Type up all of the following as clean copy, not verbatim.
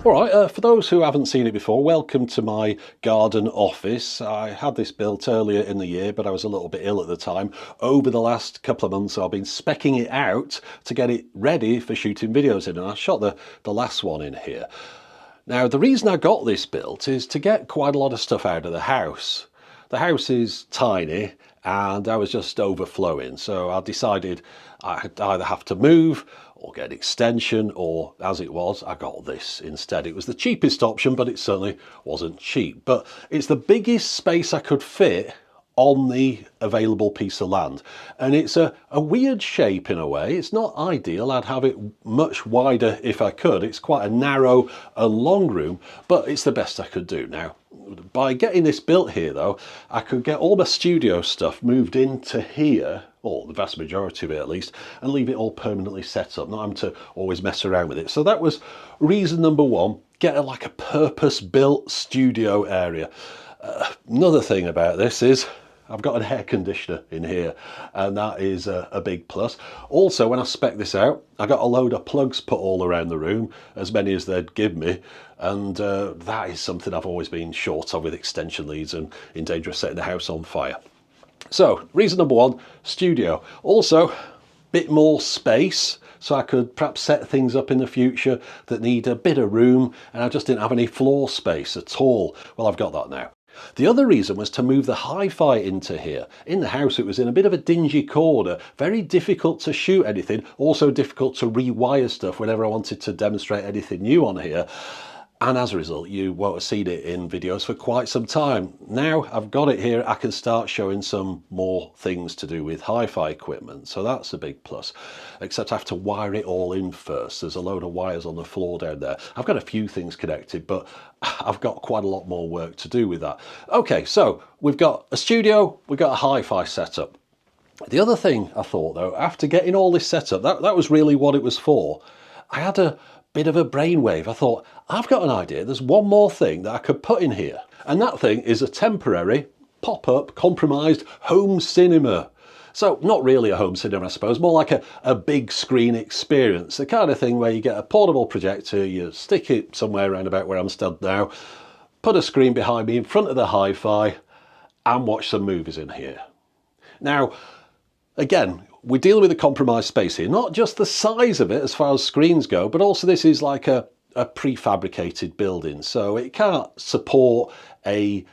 Alright, for those who haven't seen it before, welcome to my garden office. I had this built earlier in the year, but I was a little bit ill at the time. Over the last couple of months I've been speccing it out to get it ready for shooting videos in, and I shot the last one in here. Now the reason I got this built is to get quite a lot of stuff out of the house. The house is tiny and I was just overflowing, so I decided I'd either have to move or get an extension, or as it was, I got this instead. It was the cheapest option, but it certainly wasn't cheap. But it's the biggest space I could fit on the available piece of land, and it's a weird shape in a way. It's not ideal. I'd have it much wider if I could. It's quite a narrow and long room, but it's the best I could do. Now by getting this built here though, I could get all my studio stuff moved into here, or the vast majority of it at least, and leave it all permanently set up, not having to always mess around with it. So that was reason number one: get like a purpose-built studio area. Another thing about this is I've got an air conditioner in here, and that is a big plus. Also, when I spec this out, I got a load of plugs put all around the room, as many as they'd give me, and that is something I've always been short of with extension leads and in danger of setting the house on fire. So reason number one, studio. Also, bit more space, so I could perhaps set things up in the future that need a bit of room, and I just didn't have any floor space at all. Well, I've got that now. The other reason was to move the hi-fi into here. In the house it was in a bit of a dingy corner, very difficult to shoot anything, also difficult to rewire stuff whenever I wanted to demonstrate anything new on here. And as a result, you won't have seen it in videos for quite some time. Now I've got it here, I can start showing some more things to do with hi-fi equipment, so that's a big plus. Except I have to wire it all in first. There's a load of wires on the floor down there. I've got a few things connected, but I've got quite a lot more work to do with that. Okay, so we've got a studio, we've got a hi-fi setup. The other thing I thought though, after getting all this set up, that was really what it was for. I had a bit of a brainwave. I thought, I've got an idea. There's one more thing that I could put in here, and that thing is a temporary pop-up compromised home cinema. So not really a home cinema, I suppose, more like a big screen experience, the kind of thing where you get a portable projector, you stick it somewhere around about where I'm stood now, put a screen behind me in front of the hi-fi, and watch some movies in here. Now again, we're dealing with a compromised space here, not just the size of it as far as screens go, but also this is like a prefabricated building, so it can't support a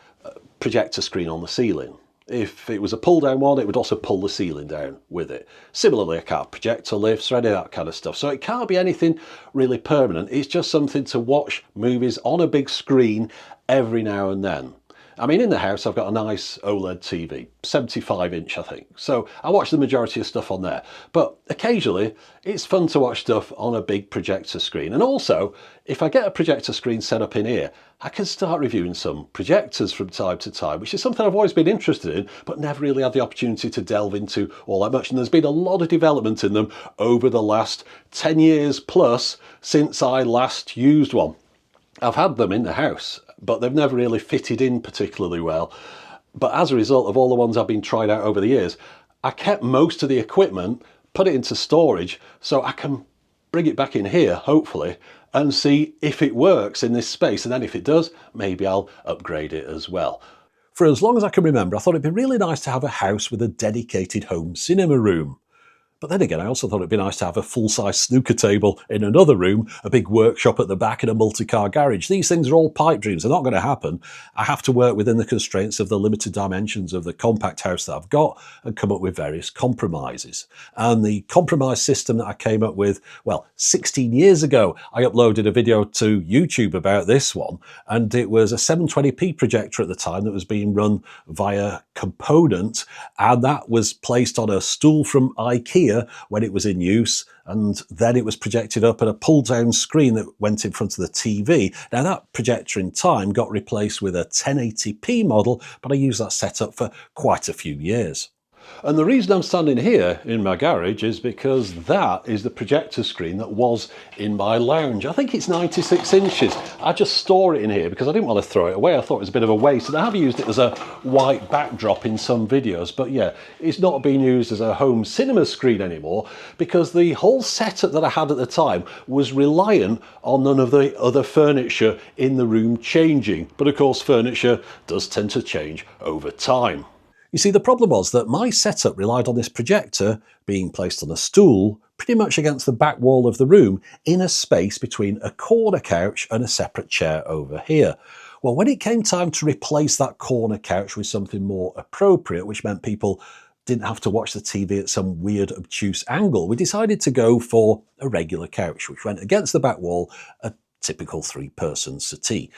projector screen on the ceiling. If it was a pull down one, it would also pull the ceiling down with it. Similarly, I can't have projector lifts or any of that kind of stuff, so it can't be anything really permanent. It's just something to watch movies on a big screen every now and then. I mean, in the house I've got a nice OLED TV, 75 inch I think, so I watch the majority of stuff on there, but occasionally it's fun to watch stuff on a big projector screen. And also, if I get a projector screen set up in here, I can start reviewing some projectors from time to time, which is something I've always been interested in, but never really had the opportunity to delve into all that much. And there's been a lot of development in them over the last 10 years plus since I last used one. I've had them in the house, but they've never really fitted in particularly well. But as a result of all the ones I've been trying out over the years, I kept most of the equipment, put it into storage, so I can bring it back in here, hopefully, and see if it works in this space. And then if it does, maybe I'll upgrade it as well. For as long as I can remember, I thought it'd be really nice to have a house with a dedicated home cinema room. But then again, I also thought it'd be nice to have a full-size snooker table in another room, a big workshop at the back, and a multi-car garage. These things are all pipe dreams. They're not going to happen. I have to work within the constraints of the limited dimensions of the compact house that I've got and come up with various compromises. And the compromise system that I came up with, well, 16 years ago, I uploaded a video to YouTube about this one, and it was a 720p projector at the time that was being run via component, and that was placed on a stool from IKEA when it was in use, and then it was projected up at a pull-down screen that went in front of the TV. Now that projector in time got replaced with a 1080p model, but I used that setup for quite a few years. And the reason I'm standing here in my garage is because that is the projector screen that was in my lounge. I think it's 96 inches. I just store it in here because I didn't want to throw it away. I thought it was a bit of a waste, and I have used it as a white backdrop in some videos. But yeah, it's not being used as a home cinema screen anymore because the whole setup that I had at the time was reliant on none of the other furniture in the room changing. But of course, furniture does tend to change over time. You see, the problem was that my setup relied on this projector being placed on a stool pretty much against the back wall of the room in a space between a corner couch and a separate chair over here. Well, when it came time to replace that corner couch with something more appropriate, which meant people didn't have to watch the TV at some weird, obtuse angle, we decided to go for a regular couch, which went against the back wall, a typical three-person settee.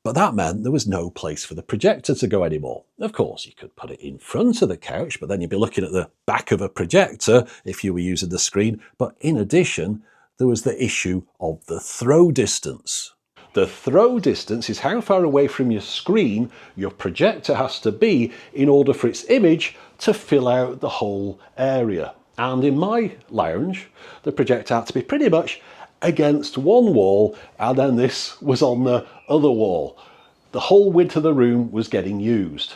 But that meant there was no place for the projector to go anymore. Of course, you could put it in front of the couch, but then you'd be looking at the back of a projector if you were using the screen. But in addition, there was the issue of the throw distance. The throw distance is how far away from your screen your projector has to be in order for its image to fill out the whole area. And in my lounge, the projector had to be pretty much against one wall, and then this was on the other wall. The whole width of the room was getting used.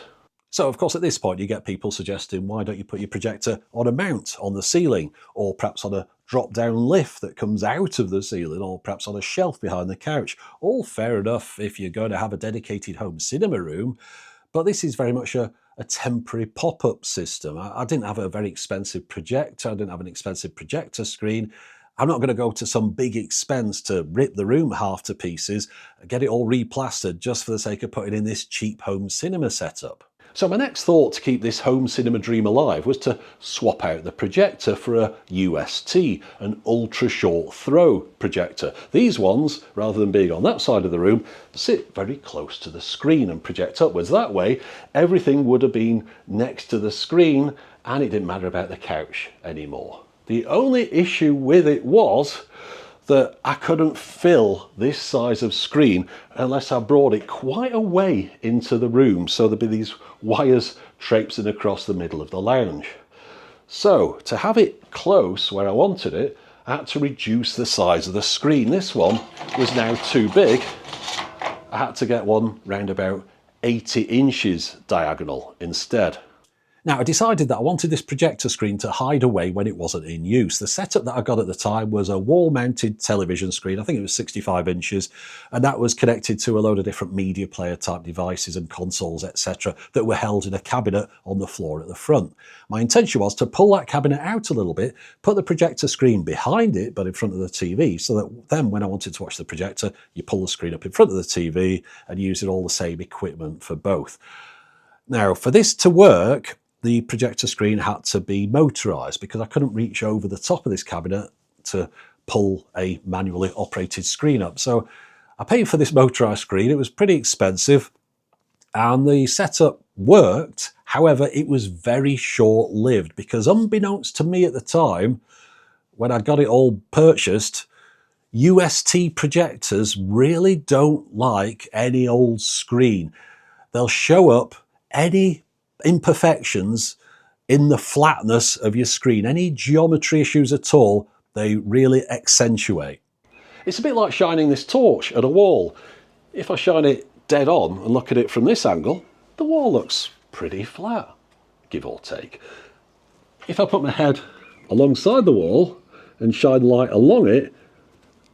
So of course at this point you get people suggesting, why don't you put your projector on a mount on the ceiling, or perhaps on a drop down lift that comes out of the ceiling, or perhaps on a shelf behind the couch. All fair enough if you're going to have a dedicated home cinema room, but this is very much a temporary pop-up system. I didn't have a very expensive projector, I didn't have an expensive projector screen. I'm not going to go to some big expense to rip the room half to pieces, get it all replastered just for the sake of putting in this cheap home cinema setup. So my next thought to keep this home cinema dream alive was to swap out the projector for a UST, an ultra short throw projector. These ones, rather than being on that side of the room, sit very close to the screen and project upwards. That way, everything would have been next to the screen and it didn't matter about the couch anymore. The only issue with it was that I couldn't fill this size of screen unless I brought it quite a way into the room, so there'd be these wires traipsing across the middle of the lounge. So to have it close where I wanted it, I had to reduce the size of the screen. This one was now too big. I had to get one round about 80 inches diagonal instead. Now, I decided that I wanted this projector screen to hide away when it wasn't in use. The setup that I got at the time was a wall-mounted television screen. I think it was 65 inches, and that was connected to a load of different media player type devices and consoles, etc., that were held in a cabinet on the floor at the front. My intention was to pull that cabinet out a little bit, put the projector screen behind it, but in front of the TV, so that then when I wanted to watch the projector, you pull the screen up in front of the TV and using all the same equipment for both. Now, for this to work, the projector screen had to be motorised because I couldn't reach over the top of this cabinet to pull a manually operated screen up. So I paid for this motorised screen. It was pretty expensive and the setup worked. However, it was very short-lived because unbeknownst to me at the time, when I got it all purchased, UST projectors really don't like any old screen. They'll show up any imperfections in the flatness of your screen. Any geometry issues at all, they really accentuate. It's a bit like shining this torch at a wall. If I shine it dead on and look at it from this angle, the wall looks pretty flat, give or take. If I put my head alongside the wall and shine light along it,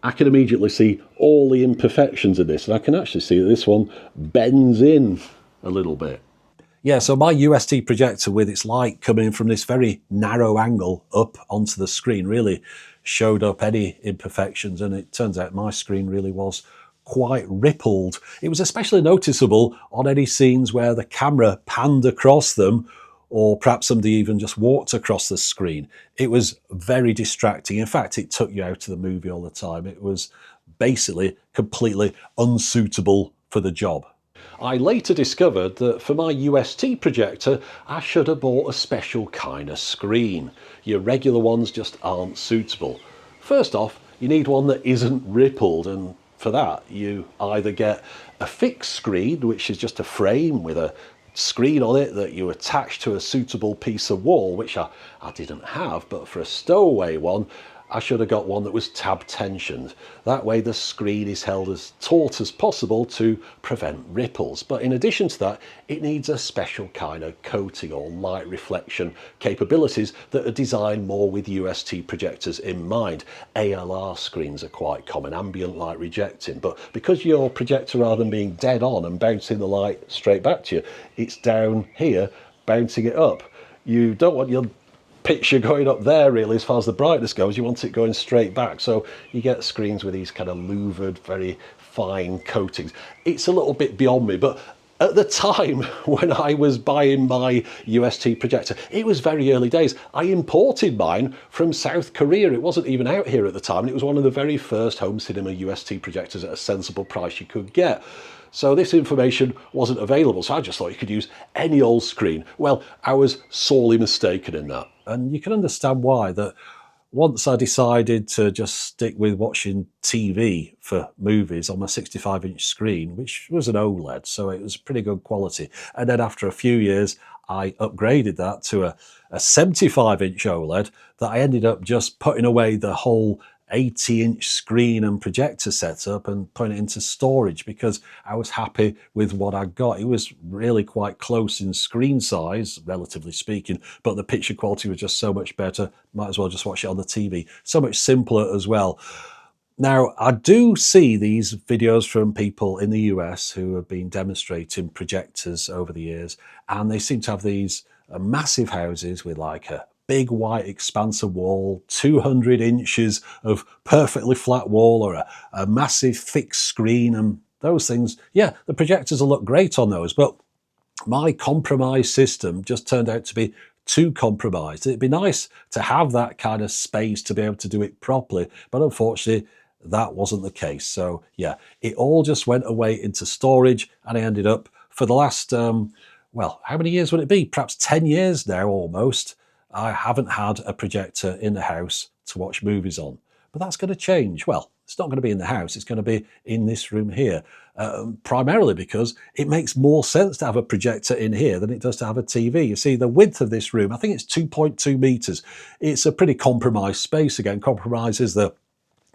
I can immediately see all the imperfections of this, and I can actually see that this one bends in a little bit. Yeah, so my UST projector with its light coming in from this very narrow angle up onto the screen really showed up any imperfections, and it turns out my screen really was quite rippled. It was especially noticeable on any scenes where the camera panned across them, or perhaps somebody even just walked across the screen. It was very distracting. In fact, it took you out of the movie all the time. It was basically completely unsuitable for the job. I later discovered that for my UST projector, I should have bought a special kind of screen. Your regular ones just aren't suitable. First off, you need one that isn't rippled, and for that you either get a fixed screen, which is just a frame with a screen on it that you attach to a suitable piece of wall, which I didn't have, but for a stowaway one, I should have got one that was tab tensioned. That way the screen is held as taut as possible to prevent ripples. But in addition to that, it needs a special kind of coating or light reflection capabilities that are designed more with UST projectors in mind. ALR screens are quite common, ambient light rejecting, but because your projector, rather than being dead on and bouncing the light straight back to you, it's down here bouncing it up. You don't want your picture going up there really as far as the brightness goes. You want it going straight back, so you get screens with these kind of louvered, very fine coatings. It's a little bit beyond me, but at the time when I was buying my UST projector, it was very early days. I imported mine from South Korea. It wasn't even out here at the time, and it was one of the very first home cinema UST projectors at a sensible price you could get. So this information wasn't available, so I just thought you could use any old screen. Well, I was sorely mistaken in that. And you can understand why. That once I decided to just stick with watching TV for movies on my 65-inch screen, which was an OLED, so it was pretty good quality. And then after a few years, I upgraded that to a 75-inch OLED that I ended up just putting away the whole 80-inch screen and projector setup and putting it into storage because I was happy with what I got. It was really quite close in screen size, relatively speaking, but the picture quality was just so much better. Might as well just watch it on the TV. So much simpler as well. Now, I do see these videos from people in the US who have been demonstrating projectors over the years, and they seem to have these massive houses with like a big white expanse of wall, 200 inches of perfectly flat wall, or a massive fixed screen, and those things. Yeah, the projectors will look great on those, but my compromise system just turned out to be too compromised. It'd be nice to have that kind of space to be able to do it properly, but unfortunately that wasn't the case. So yeah, it all just went away into storage, and I ended up for the last, well, how many years would it be? Perhaps 10 years now almost. I haven't had a projector in the house to watch movies on, but that's going to change. Well, it's not going to be in the house, it's going to be in this room here, primarily because it makes more sense to have a projector in here than it does to have a TV. You see, the width of this room, I think it's 2.2 meters. It's a pretty compromised space. Again, compromise is the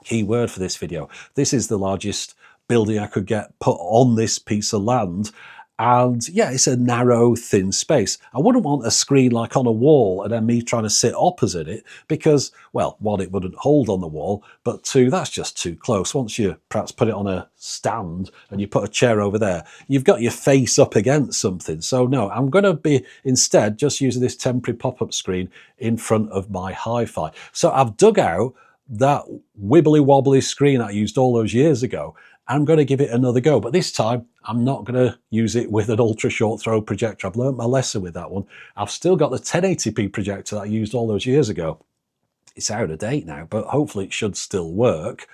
key word for this video. This is the largest building I could get put on this piece of land. And yeah, it's a narrow, thin space. I wouldn't want a screen like on a wall and then me trying to sit opposite it because, well, one, it wouldn't hold on the wall, but two, that's just too close. Once you perhaps put it on a stand and you put a chair over there, you've got your face up against something. So no, I'm going to be instead just using this temporary pop-up screen in front of my hi-fi. So I've dug out that wibbly wobbly screen I used all those years ago. I'm going to give it another go, but this time I'm not going to use it with an ultra short throw projector. I've learned my lesson with that one. I've still got the 1080p projector that I used all those years ago. It's out of date now, but hopefully it should still work,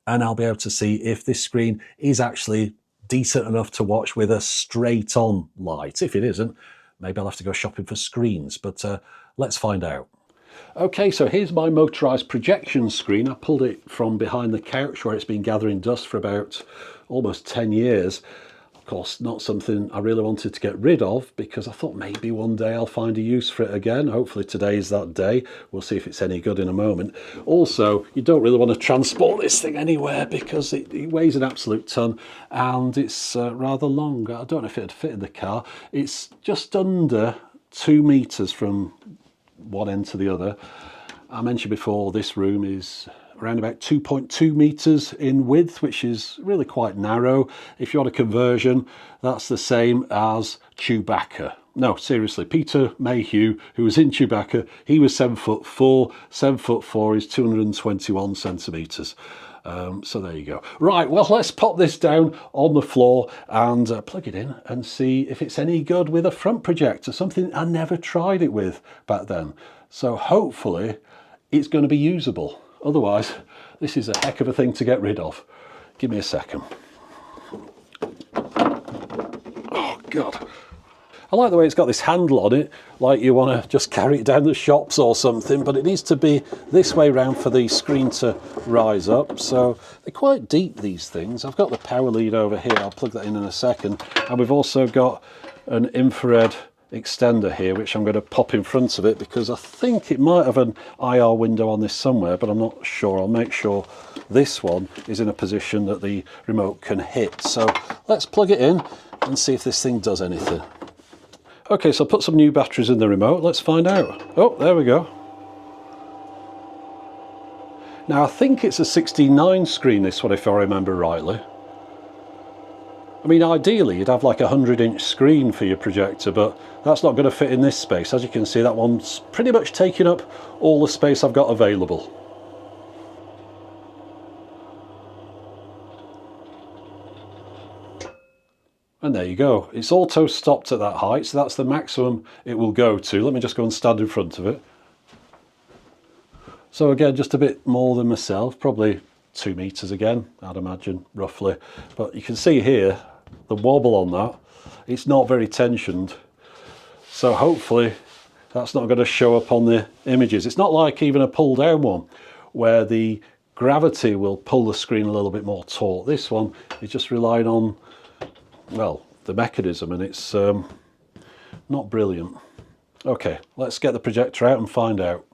and I'll be able to see if this screen is actually decent enough to watch with a straight on light. If it isn't, maybe I'll have to go shopping for screens, but let's find out. Okay, so here's my motorised projection screen. I pulled it from behind the couch where it's been gathering dust for about almost 10 years. Of course, not something I really wanted to get rid of because I thought maybe one day I'll find a use for it again. Hopefully today's that day. We'll see if it's any good in a moment. Also, you don't really want to transport this thing anywhere because it weighs an absolute ton and it's rather long. I don't know if it'd fit in the car. It's just under 2 meters from one end to the other. I mentioned before this room is around about 2.2 meters in width, which is really quite narrow. If you want a conversion, that's the same as Chewbacca. No, seriously, Peter Mayhew, who was in Chewbacca, he was 7'4". 7'4" is 221 centimeters. So there you go. Right, well, let's pop this down on the floor and plug it in and see if it's any good with a front projector, something I never tried it with back then. So hopefully it's going to be usable. Otherwise, this is a heck of a thing to get rid of. Give me a second. Oh, God. I like the way it's got this handle on it, like you want to just carry it down the shops or something, but it needs to be this way round for the screen to rise up. So they're quite deep, these things. I've got the power lead over here. I'll plug that in a second. And we've also got an infrared extender here, which I'm going to pop in front of it because I think it might have an IR window on this somewhere, but I'm not sure. I'll make sure this one is in a position that the remote can hit. So let's plug it in and see if this thing does anything. Okay, so I'll put some new batteries in the remote. Let's find out. Oh, there we go. Now I think it's a 69 screen, this one, if I remember rightly. I mean, ideally you'd have like a 100-inch screen for your projector, but that's not going to fit in this space. As you can see, that one's pretty much taking up all the space I've got available. And there you go. It's auto stopped at that height, so that's the maximum it will go to. Let me just go and stand in front of it. So again, just a bit more than myself, probably 2 meters again, I'd imagine, roughly. But you can see here, the wobble on that, it's not very tensioned. So hopefully that's not going to show up on the images. It's not like even a pull down one, where the gravity will pull the screen a little bit more taut. This one is just relying on, well, the mechanism, and it's not brilliant. Okay, let's get the projector out and find out.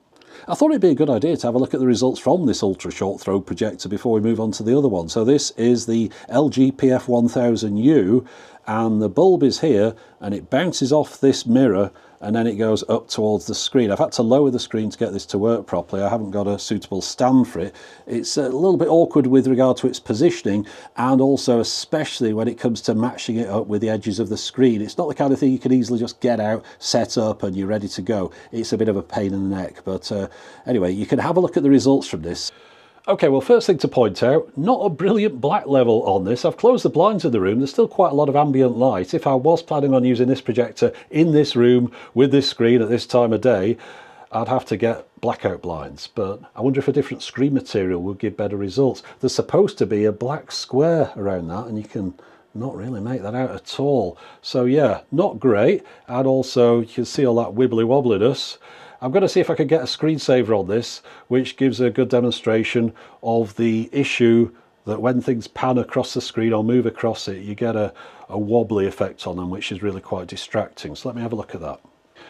I thought it'd be a good idea to have a look at the results from this ultra short throw projector before we move on to the other one. So this is the LG PF1000U, and the bulb is here, and it bounces off this mirror and then it goes up towards the screen. I've had to lower the screen to get this to work properly. I haven't got a suitable stand for it. It's a little bit awkward with regard to its positioning, and also especially when it comes to matching it up with the edges of the screen. It's not the kind of thing you can easily just get out, set up, and you're ready to go. It's a bit of a pain in the neck, but anyway, you can have a look at the results from this. Okay, well, first thing to point out, not a brilliant black level on this. I've closed the blinds in the room. There's still quite a lot of ambient light. If I was planning on using this projector in this room with this screen at this time of day, I'd have to get blackout blinds. But I wonder if a different screen material will give better results. There's supposed to be a black square around that, and you can not really make that out at all. So yeah, not great. And also you can see all that wibbly wobbliness. I'm going to see if I can get a screensaver on this, which gives a good demonstration of the issue that when things pan across the screen or move across it, you get a wobbly effect on them, which is really quite distracting. So let me have a look at that.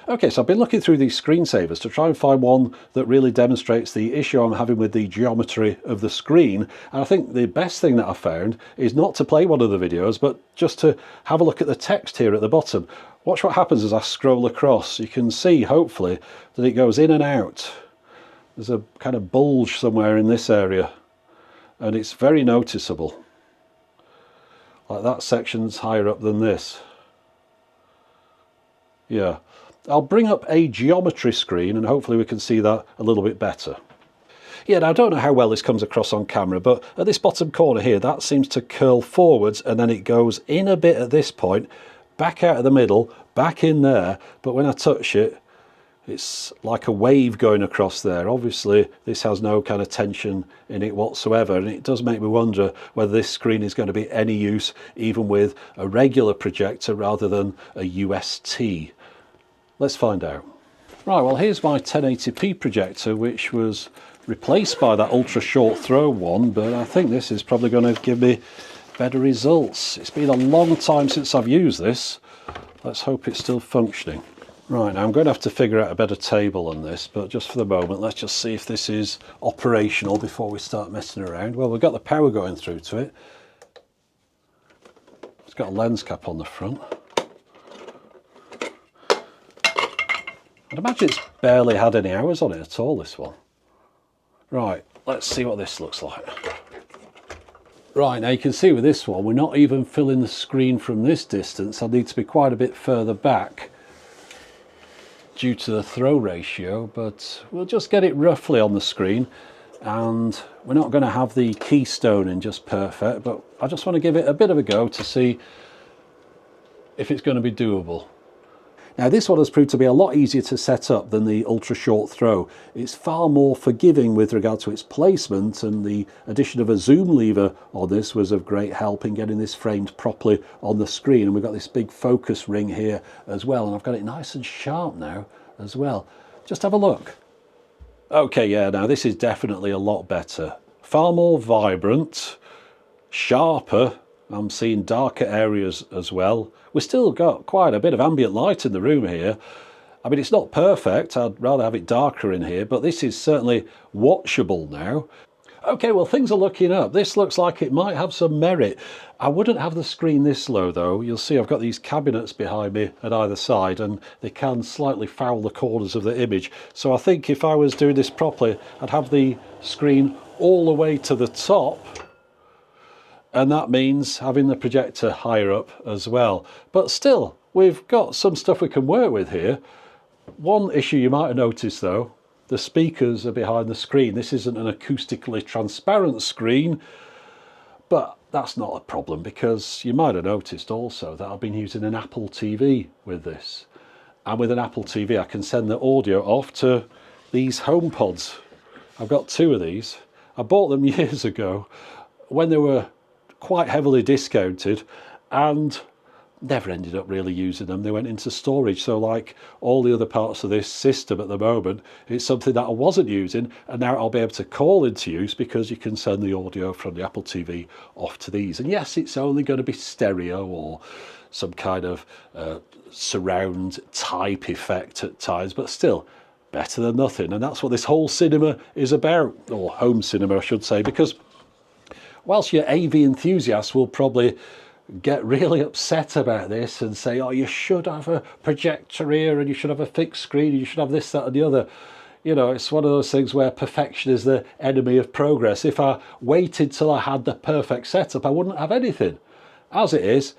Okay, so I've been looking through these screensavers to try and find one that really demonstrates the issue I'm having with the geometry of the screen. And I think the best thing that I found is not to play one of the videos, but just to have a look at the text here at the bottom. Watch what happens as I scroll across. You can see, hopefully, that it goes in and out. There's a kind of bulge somewhere in this area, and it's very noticeable. Like that section's higher up than this. Yeah. I'll bring up a geometry screen and hopefully we can see that a little bit better. Yeah, now I don't know how well this comes across on camera, but at this bottom corner here, that seems to curl forwards and then it goes in a bit at this point, back out of the middle, back in there, but when I touch it, it's like a wave going across there. Obviously, this has no kind of tension in it whatsoever, and it does make me wonder whether this screen is going to be any use even with a regular projector rather than a UST. Let's find out. Right, well, here's my 1080p projector, which was replaced by that ultra short throw one, but I think this is probably going to give me better results. It's been a long time since I've used this. Let's hope it's still functioning. Right, now I'm going to have to figure out a better table on this, but just for the moment, let's just see if this is operational before we start messing around. Well, we've got the power going through to it. It's got a lens cap on the front. I'd imagine it's barely had any hours on it at all, this one. Right, let's see what this looks like. Right, now you can see with this one, we're not even filling the screen from this distance. I need to be quite a bit further back due to the throw ratio, but we'll just get it roughly on the screen, and we're not going to have the keystone in just perfect, but I just want to give it a bit of a go to see if it's going to be doable. Now this one has proved to be a lot easier to set up than the ultra short throw. It's far more forgiving with regard to its placement, and the addition of a zoom lever on this was of great help in getting this framed properly on the screen. And we've got this big focus ring here as well, and I've got it nice and sharp now as well. Just have a look. Okay, yeah, now this is definitely a lot better. Far more vibrant, sharper, I'm seeing darker areas as well. We've still got quite a bit of ambient light in the room here. I mean, it's not perfect. I'd rather have it darker in here, but this is certainly watchable now. Okay, well, things are looking up. This looks like it might have some merit. I wouldn't have the screen this low, though. You'll see I've got these cabinets behind me at either side, and they can slightly foul the corners of the image. So I think if I was doing this properly, I'd have the screen all the way to the top, and that means having the projector higher up as well. But still, we've got some stuff we can work with here. One issue you might have noticed, though, the speakers are behind the screen. This isn't an acoustically transparent screen, but that's not a problem, because you might have noticed also that I've been using an Apple TV with this. And with an Apple TV, I can send the audio off to these HomePods. I've got 2 of these. I bought them years ago when they were quite heavily discounted, and never ended up really using them. They went into storage. So like all the other parts of this system at the moment, it's something that I wasn't using, and now I'll be able to call into use because you can send the audio from the Apple TV off to these. And yes, it's only going to be stereo or some kind of surround type effect at times, but still better than nothing. And that's what this whole cinema is about, or home cinema I should say, because whilst your AV enthusiasts will probably get really upset about this and say, oh, you should have a projector here and you should have a fixed screen and you should have this, that and the other. You know, it's one of those things where perfection is the enemy of progress. If I waited till I had the perfect setup, I wouldn't have anything. As it is,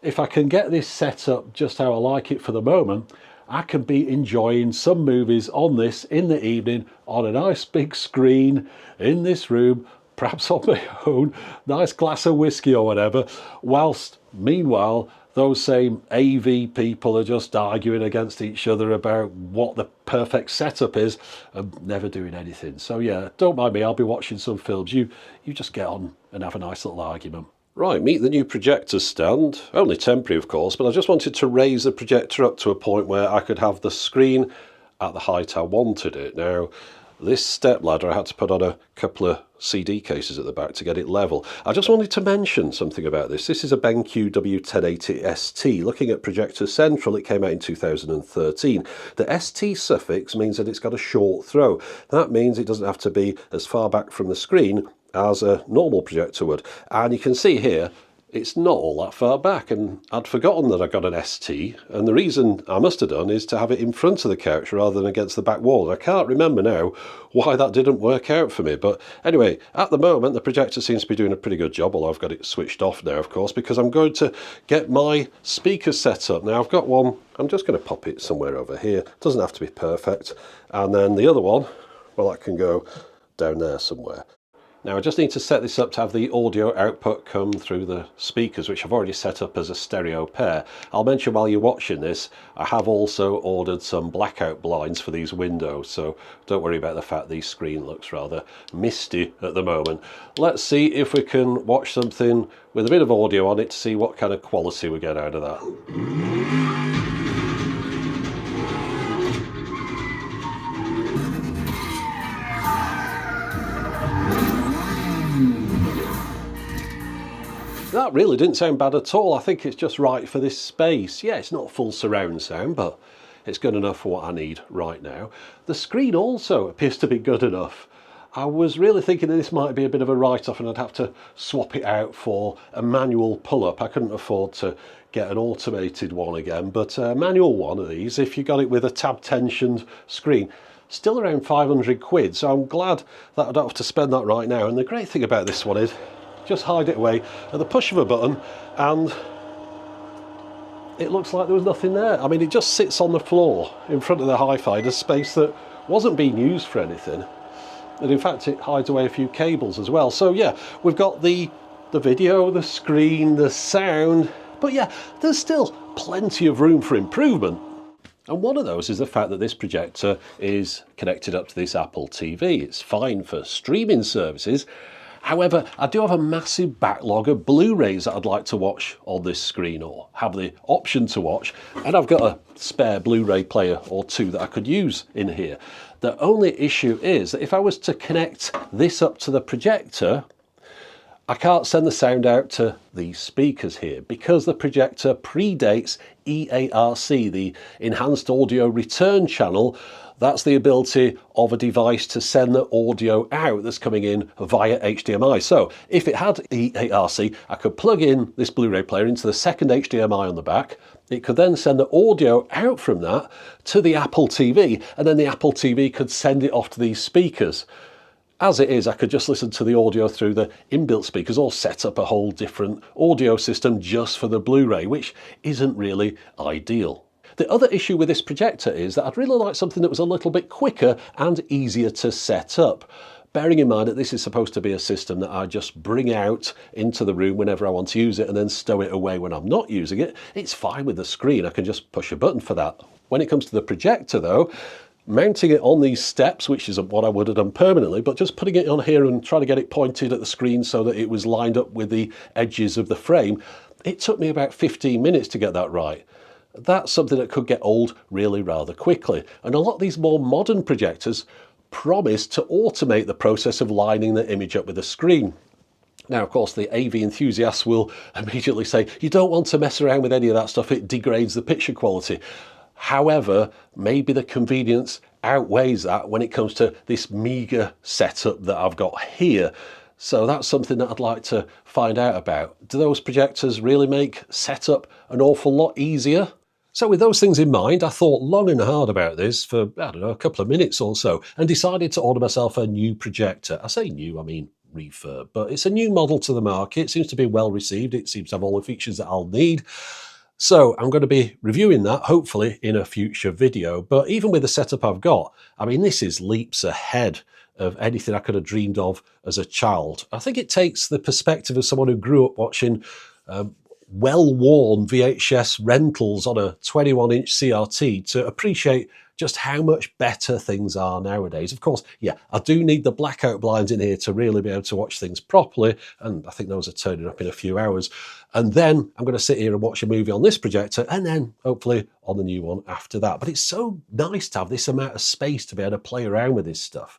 if I can get this set up just how I like it for the moment, I can be enjoying some movies on this in the evening on a nice big screen in this room, perhaps on my own, nice glass of whiskey or whatever, whilst meanwhile those same AV people are just arguing against each other about what the perfect setup is and never doing anything. So yeah, don't mind me, I'll be watching some films. You just get on and have a nice little argument. Right, meet the new projector stand. Only temporary, of course, but I just wanted to raise the projector up to a point where I could have the screen at the height I wanted it. Now, this step ladder I had to put on a couple of CD cases at the back to get it level. I just wanted to mention something about this. This is a BenQ W1080ST. Looking at Projector Central, it came out in 2013. The ST suffix means that it's got a short throw. That means it doesn't have to be as far back from the screen as a normal projector would. And you can see here, it's not all that far back, and I'd forgotten that I got an ST, and the reason I must have done is to have it in front of the couch rather than against the back wall. I can't remember now why that didn't work out for me, but anyway, at the moment the projector seems to be doing a pretty good job, although I've got it switched off now, of course, because I'm going to get my speakers set up. Now I've got one, I'm just going to pop it somewhere over here, it doesn't have to be perfect, and then the other one, well, that can go down there somewhere. Now I just need to set this up to have the audio output come through the speakers, which I've already set up as a stereo pair. I'll mention while you're watching this, I have also ordered some blackout blinds for these windows, so don't worry about the fact the screen looks rather misty at the moment. Let's see if we can watch something with a bit of audio on it to see what kind of quality we get out of that. That really didn't sound bad at all. I think it's just right for this space. Yeah, it's not full surround sound, but it's good enough for what I need right now. The screen also appears to be good enough. I was really thinking that this might be a bit of a write-off and I'd have to swap it out for a manual pull-up. I couldn't afford to get an automated one again, but a manual one of these, if you got it with a tab-tensioned screen, still around 500 quid, so I'm glad that I don't have to spend that right now. And the great thing about this one is, just hide it away at the push of a button and it looks like there was nothing there. I mean, it just sits on the floor in front of the hi-fi in a space that wasn't being used for anything, and in fact it hides away a few cables as well. So yeah, we've got the video, the screen, the sound, but yeah, there's still plenty of room for improvement. And one of those is the fact that this projector is connected up to this Apple TV. It's fine for streaming services. However, I do have a massive backlog of Blu-rays that I'd like to watch on this screen, or have the option to watch, and I've got a spare Blu-ray player or two that I could use in here. The only issue is that if I was to connect this up to the projector, I can't send the sound out to these speakers here because the projector predates EARC, the Enhanced Audio Return Channel. That's the ability of a device to send the audio out that's coming in via HDMI. So if it had EARC, I could plug in this Blu-ray player into the second HDMI on the back. It could then send the audio out from that to the Apple TV, and then the Apple TV could send it off to these speakers. As it is, I could just listen to the audio through the inbuilt speakers or set up a whole different audio system just for the Blu-ray, which isn't really ideal. The other issue with this projector is that I'd really like something that was a little bit quicker and easier to set up. Bearing in mind that this is supposed to be a system that I just bring out into the room whenever I want to use it and then stow it away when I'm not using it, it's fine with the screen. I can just push a button for that. When it comes to the projector though, mounting it on these steps, which is what I would have done permanently, but just putting it on here and trying to get it pointed at the screen so that it was lined up with the edges of the frame, it took me about 15 minutes to get that right. That's something that could get old really rather quickly. And a lot of these more modern projectors promise to automate the process of lining the image up with the screen. Now, of course, the AV enthusiasts will immediately say, you don't want to mess around with any of that stuff, it degrades the picture quality. However, maybe the convenience outweighs that when it comes to this meager setup that I've got here. So that's something that I'd like to find out about. Do those projectors really make setup an awful lot easier? So with those things in mind, I thought long and hard about this for, I don't know, a couple of minutes or so, and decided to order myself a new projector. I say new, I mean refurb, but it's a new model to the market. It seems to be well received. It seems to have all the features that I'll need. So I'm going to be reviewing that, hopefully, in a future video. But even with the setup I've got, I mean, this is leaps ahead of anything I could have dreamed of as a child. I think it takes the perspective of someone who grew up watching well-worn VHS rentals on a 21-inch CRT to appreciate just how much better things are nowadays. Of course, yeah, I do need the blackout blinds in here to really be able to watch things properly, and I think those are turning up in a few hours. And then I'm going to sit here and watch a movie on this projector, and then hopefully on the new one after that. But it's so nice to have this amount of space to be able to play around with this stuff.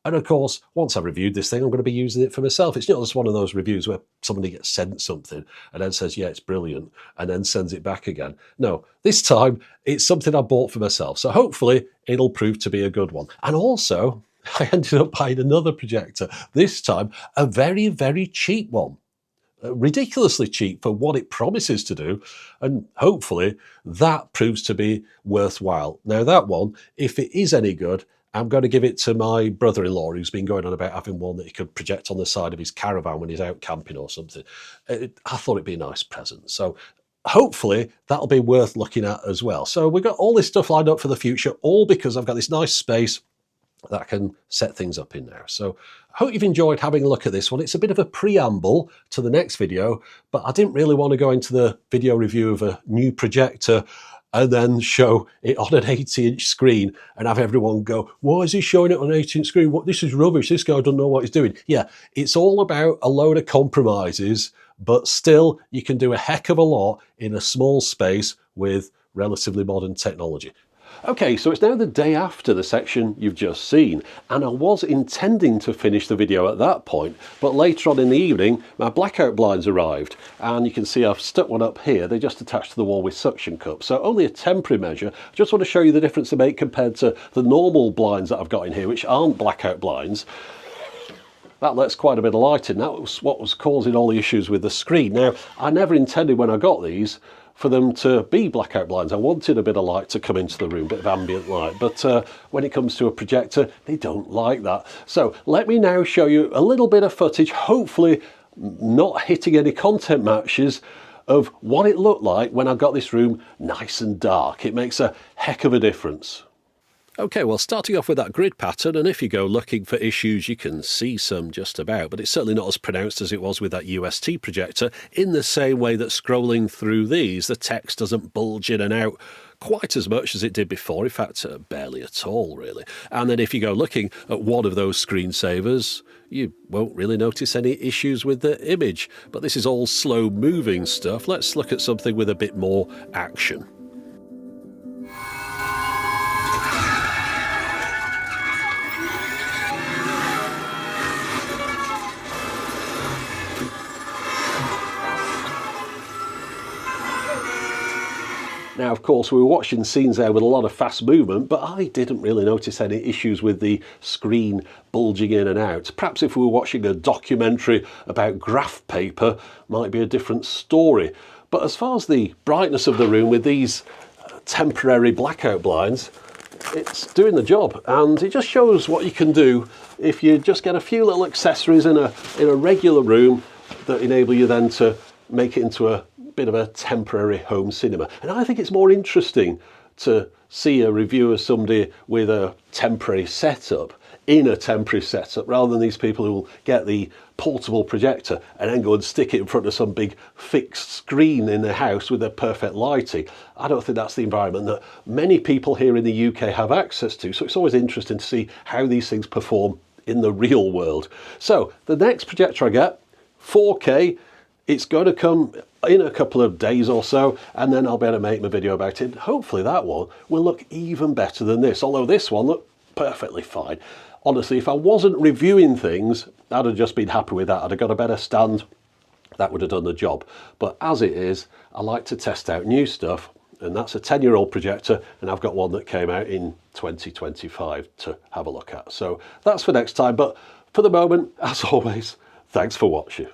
And of course, once I've reviewed this thing, I'm going to be using it for myself. It's not just one of those reviews where somebody gets sent something and then says, yeah, it's brilliant, and then sends it back again. No, this time it's something I bought for myself. So hopefully it'll prove to be a good one. And also, I ended up buying another projector, this time a very, very cheap one. Ridiculously cheap for what it promises to do, and hopefully that proves to be worthwhile. Now that one, if it is any good, I'm going to give it to my brother-in-law, who's been going on about having one that he could project on the side of his caravan when he's out camping or something. I thought it'd be a nice present. So hopefully that'll be worth looking at as well. So we've got all this stuff lined up for the future, all because I've got this nice space that I can set things up in now. So I hope you've enjoyed having a look at this one. It's a bit of a preamble to the next video, but I didn't really want to go into the video review of a new projector and then show it on an 80-inch screen and have everyone go, why is he showing it on an 80-inch screen? What, this is rubbish. This guy doesn't know what he's doing. Yeah, it's all about a load of compromises, but still you can do a heck of a lot in a small space with relatively modern technology. Okay, so it's now the day after the section you've just seen, and I was intending to finish the video at that point, but later on in the evening, my blackout blinds arrived, and you can see I've stuck one up here. They just attach to the wall with suction cups, so only a temporary measure. I just want to show you the difference they make compared to the normal blinds that I've got in here, which aren't blackout blinds. That lets quite a bit of light in. That was what was causing all the issues with the screen. Now, I never intended when I got these for them to be blackout blinds. I wanted a bit of light to come into the room, a bit of ambient light, but when it comes to a projector, they don't like that. So let me now show you a little bit of footage, hopefully not hitting any content matches, of what it looked like when I got this room nice and dark. It makes a heck of a difference. Okay, well, starting off with that grid pattern, and if you go looking for issues, you can see some just about, but it's certainly not as pronounced as it was with that UST projector, in the same way that scrolling through these, the text doesn't bulge in and out quite as much as it did before, in fact, barely at all, really. And then if you go looking at one of those screensavers, you won't really notice any issues with the image. But this is all slow-moving stuff. Let's look at something with a bit more action. Now, of course, we were watching scenes there with a lot of fast movement, but I didn't really notice any issues with the screen bulging in and out. Perhaps if we were watching a documentary about graph paper, might be a different story. But as far as the brightness of the room with these temporary blackout blinds, it's doing the job, and it just shows what you can do if you just get a few little accessories in a regular room that enable you then to make it into a bit of a temporary home cinema. And I think it's more interesting to see a review of somebody with a temporary setup in a temporary setup rather than these people who will get the portable projector and then go and stick it in front of some big fixed screen in their house with their perfect lighting. I don't think that's the environment that many people here in the UK have access to, so it's always interesting to see how these things perform in the real world. So the next projector I get, 4K, it's going to come in a couple of days or so, and then I'll be able to make my video about it. Hopefully that one will look even better than this, although this one looked perfectly fine. Honestly, if I wasn't reviewing things, I'd have just been happy with that. I'd have got a better stand. That would have done the job. But as it is, I like to test out new stuff, and that's a 10-year-old projector, and I've got one that came out in 2025 to have a look at. So that's for next time, but for the moment, as always, thanks for watching.